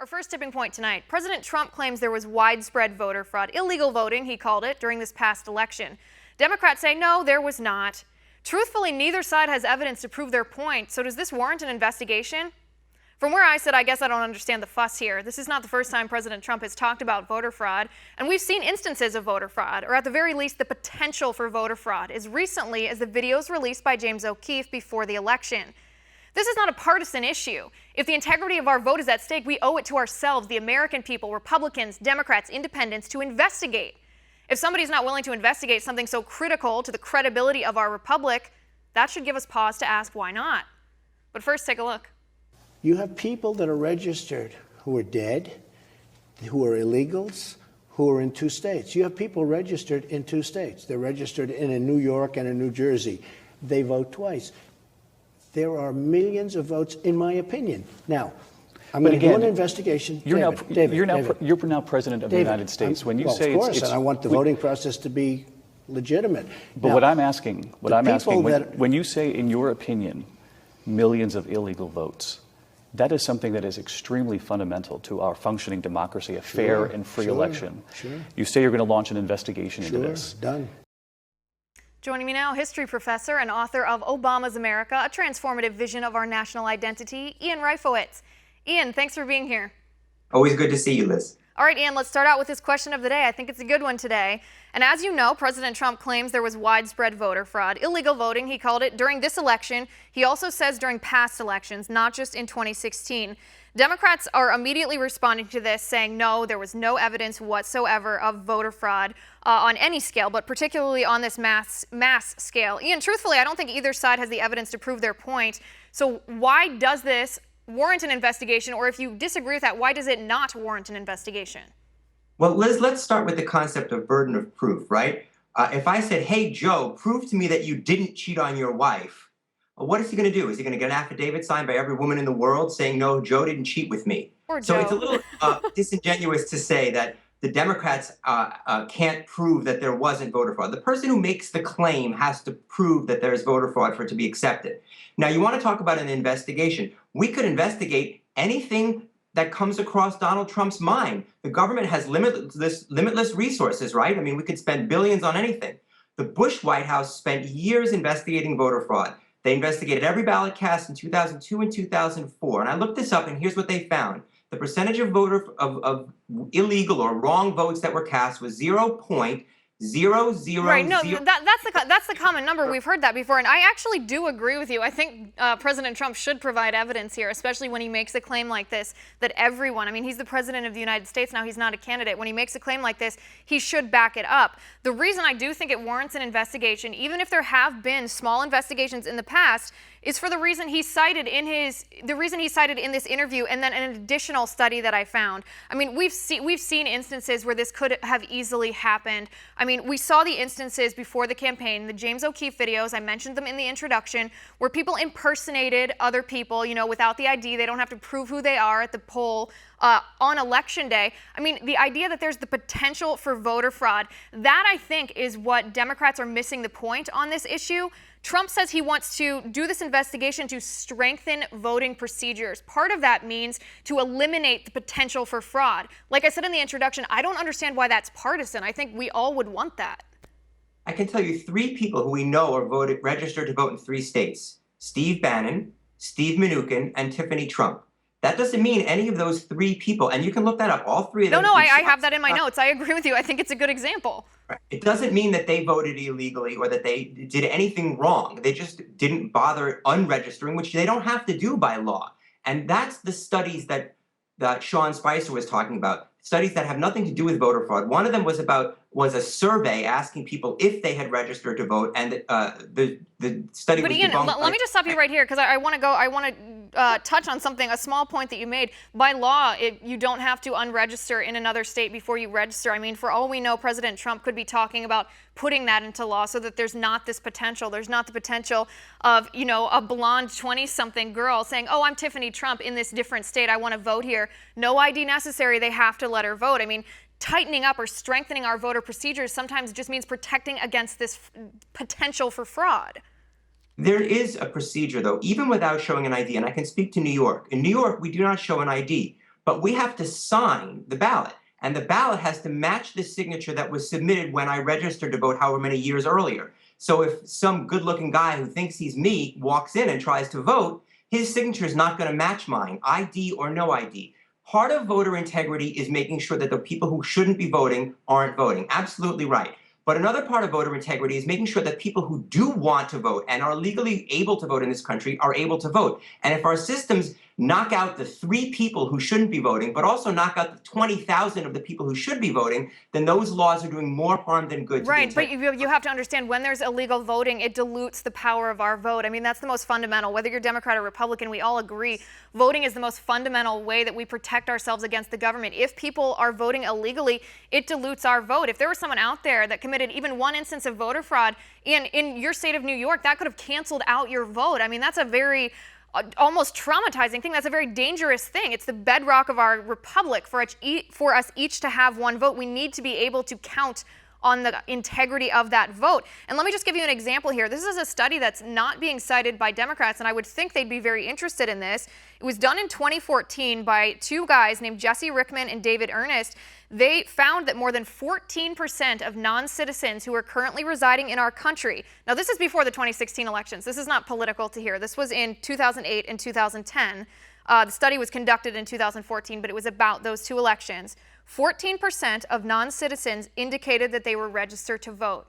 Our first tipping point tonight. President Trump claims there was widespread voter fraud, illegal voting, he called it, during this past election. Democrats say no, there was not. Truthfully, neither side has evidence to prove their point, so does this warrant an investigation? From where I sit, I guess I don't understand the fuss here. This is not the first time President Trump has talked about voter fraud, and we've seen instances of voter fraud, or at the very least, the potential for voter fraud, as recently as the videos released by James O'Keefe before the election. This is not a partisan issue. If the integrity of our vote is at stake, we owe it to ourselves, the American people, Republicans, Democrats, independents, to investigate. If somebody's not willing to investigate something so critical to the credibility of our republic, that should give us pause to ask why not. But first, take a look. You have people that are registered who are dead, who are illegals, who are in 2 states. You have people registered in 2 states. They're registered in New York and in New Jersey. They vote twice. There are millions of votes, in my opinion. Now, I'm going to do an investigation. You're now president of the United States. When you say of course, and I want the voting process to be legitimate. But now, what I'm asking, when you say, in your opinion, millions of illegal votes, that is something that is extremely fundamental to our functioning democracy, a fair and free election. You say you're going to launch an investigation into this. Done. Joining me now, history professor and author of Obama's America, a transformative vision of our national identity, Ian Reifowitz. Ian, thanks for being here. Always good to see you, Liz. All right, Ian, let's start out with this question of the day. I think it's a good one today. And as you know, President Trump claims there was widespread voter fraud, illegal voting, he called it, during this election. He also says during past elections, not just in 2016. Democrats are immediately responding to this, saying no, there was no evidence whatsoever of voter fraud on any scale, but particularly on this mass scale. Ian, truthfully, I don't think either side has the evidence to prove their point. So why does this warrant an investigation? Or if you disagree with that, why does it not warrant an investigation? Well, Liz, let's start with the concept of burden of proof, right? If I said, hey, Joe, prove to me that you didn't cheat on your wife, what is he going to do? Is he going to get an affidavit signed by every woman in the world saying, no, Joe didn't cheat with me? So it's a little disingenuous to say that the Democrats can't prove that there wasn't voter fraud. The person who makes the claim has to prove that there's voter fraud for it to be accepted. Now, you want to talk about an investigation. We could investigate anything that comes across Donald Trump's mind. The government has limitless resources, right? I mean, we could spend billions on anything. The Bush White House spent years investigating voter fraud. They investigated every ballot cast in 2002 and 2004. And I looked this up, and here's what they found. The percentage of illegal or wrong votes that were cast was 0.000. Right, no, that's the common number. We've heard that before, and I actually do agree with you. I think President Trump should provide evidence here, especially when he makes a claim like this, that everyone, I mean, he's the president of the United States now, he's not a candidate. When he makes a claim like this, he should back it up. The reason I do think it warrants an investigation, even if there have been small investigations in the past, is for the reason he cited in this interview, and then an additional study that I found. I mean, we've seen instances where this could have easily happened. I mean, we saw the instances before the campaign, the James O'Keefe videos, I mentioned them in the introduction, where people impersonated other people, you know, without the ID. They don't have to prove who they are at the poll on election day. I mean, the idea that there's the potential for voter fraud, that I think is what Democrats are missing the point on this issue. Trump says he wants to do this investigation to strengthen voting procedures. Part of that means to eliminate the potential for fraud. Like I said in the introduction, I don't understand why that's partisan. I think we all would want that. I can tell you 3 people who we know are registered to vote in 3 states. Steve Bannon, Steve Mnuchin, and Tiffany Trump. That doesn't mean any of those 3 people, and you can look that up, all 3 of them. No, I have that in my notes. I agree with you. I think it's a good example. It doesn't mean that they voted illegally or that they did anything wrong. They just didn't bother unregistering, which they don't have to do by law. And that's the studies that Sean Spicer was talking about, studies that have nothing to do with voter fraud. One of them was a survey asking people if they had registered to vote, and the study was Ian, debunked. Let me just stop you right here, because I want to touch on something, a small point that you made. By law, you don't have to unregister in another state before you register. I mean, for all we know, President Trump could be talking about putting that into law so that there's not this potential. There's not the potential of, you know, a blonde 20-something girl saying, oh, I'm Tiffany Trump in this different state. I want to vote here. No ID necessary. They have to let her vote. I mean, tightening up or strengthening our voter procedures sometimes just means protecting against this potential for fraud. There is a procedure, though, even without showing an ID, and I can speak to New York. In New York, we do not show an ID. but we have to sign the ballot. And the ballot has to match the signature that was submitted when I registered to vote however many years earlier. So if some good-looking guy who thinks he's me walks in and tries to vote, his signature is not going to match mine, ID or no ID. Part of voter integrity is making sure that the people who shouldn't be voting aren't voting. Absolutely right. But another part of voter integrity is making sure that people who do want to vote and are legally able to vote in this country are able to vote. And if our systems knock out the 3 people who shouldn't be voting, but also knock out the 20,000 of the people who should be voting, then those laws are doing more harm than good. Right, but you have to understand, when there's illegal voting, it dilutes the power of our vote. I mean, that's the most fundamental. Whether you're Democrat or Republican, we all agree voting is the most fundamental way that we protect ourselves against the government. If people are voting illegally, it dilutes our vote. If there was someone out there that committed even one instance of voter fraud in your state of New York, that could have canceled out your vote. I mean, that's a very almost traumatizing thing. That's a very dangerous thing. It's the bedrock of our republic. For us each to have one vote, we need to be able to count on the integrity of that vote. And let me just give you an example here. This is a study that's not being cited by Democrats, and I would think they'd be very interested in this. It was done in 2014 by 2 guys named Jesse Rickman and David Ernest. They found that more than 14% of non-citizens who are currently residing in our country, now this is before the 2016 elections, this is not political to hear, this was in 2008 and 2010. The study was conducted in 2014, but it was about those 2 elections. 14% of non-citizens indicated that they were registered to vote.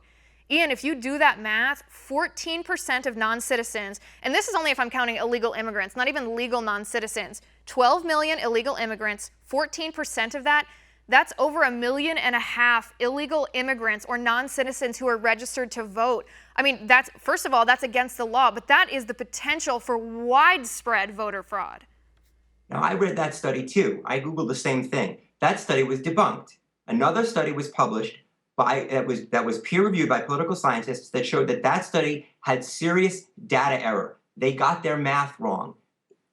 Ian, if you do that math, 14% of non-citizens, and this is only if I'm counting illegal immigrants, not even legal non-citizens, 12 million illegal immigrants, 14% of that, that's over 1.5 million illegal immigrants or non-citizens who are registered to vote. I mean, that's, first of all, that's against the law, but that is the potential for widespread voter fraud. Now, I read that study too. I Googled the same thing. That study was debunked. Another study was published that was peer-reviewed by political scientists that showed that study had serious data error. They got their math wrong.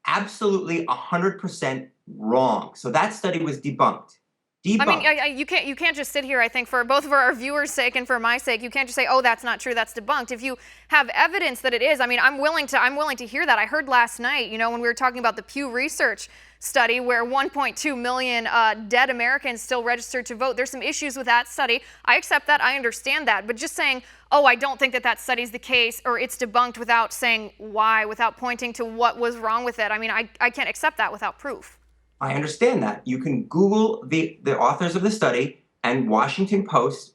Absolutely 100% wrong. So that study was debunked. I mean, you can't just sit here, I think, for both of our viewers' sake and for my sake, you can't just say, oh, that's not true, that's debunked. If you have evidence that it is, I mean, I'm willing to hear that. I heard last night, you know, when we were talking about the Pew Research study where 1.2 million dead Americans still registered to vote. There's some issues with that study. I accept that, I understand that, but just saying, oh, I don't think that study's the case or it's debunked without saying why, without pointing to what was wrong with it, I mean, I can't accept that without proof. I understand that. You can Google the authors of the study, and the Washington Post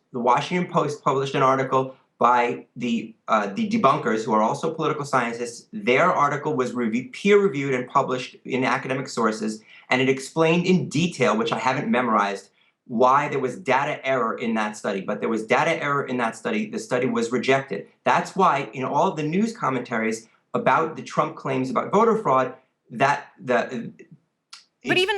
published an article by the debunkers, who are also political scientists. Their article was peer-reviewed and published in academic sources, and it explained in detail, which I haven't memorized, why there was data error in that study. But there was data error in that study. The study was rejected. That's why in all of the news commentaries about the Trump claims about voter fraud, But even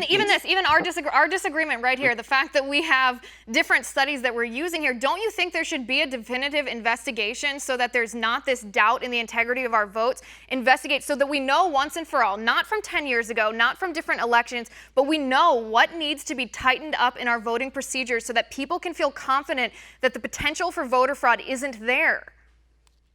our disagreement right here, the fact that we have different studies that we're using here, don't you think there should be a definitive investigation so that there's not this doubt in the integrity of our votes? Investigate so that we know once and for all, not from 10 years ago, not from different elections, but we know what needs to be tightened up in our voting procedures so that people can feel confident that the potential for voter fraud isn't there.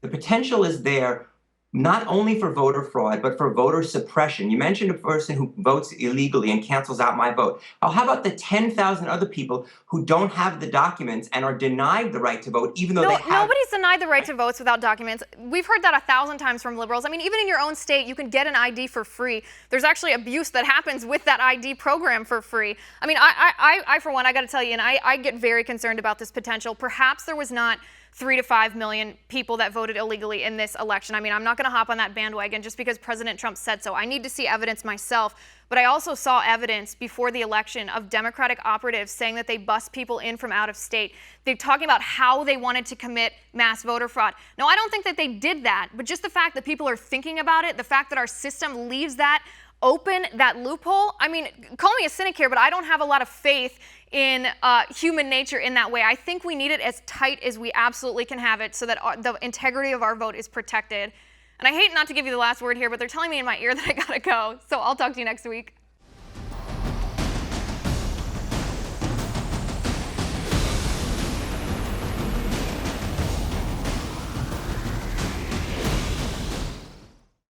The potential is there. Not only for voter fraud, but for voter suppression. You mentioned a person who votes illegally and cancels out my vote. Oh, how about the 10,000 other people who don't have the documents and are denied the right to vote, even though they have? Nobody's denied the right to vote without documents. We've heard that 1,000 times from liberals. I mean, even in your own state, you can get an ID for free. There's actually abuse that happens with that ID program for free. I mean, I for one, I got to tell you, and I get very concerned about this potential. Perhaps there was not 3 to 5 million people that voted illegally in this election. I mean, I'm not going to hop on that bandwagon just because President Trump said so. I need to see evidence myself. But I also saw evidence before the election of Democratic operatives saying that they bust people in from out of state. They're talking about how they wanted to commit mass voter fraud. No, I don't think that they did that. But just the fact that people are thinking about it, the fact that our system leaves that open, that loophole. I mean, call me a cynic here, but I don't have a lot of faith in human nature in that way. I think we need it as tight as we absolutely can have it so that the integrity of our vote is protected. And I hate not to give you the last word here, but they're telling me in my ear that I gotta go. So I'll talk to you next week.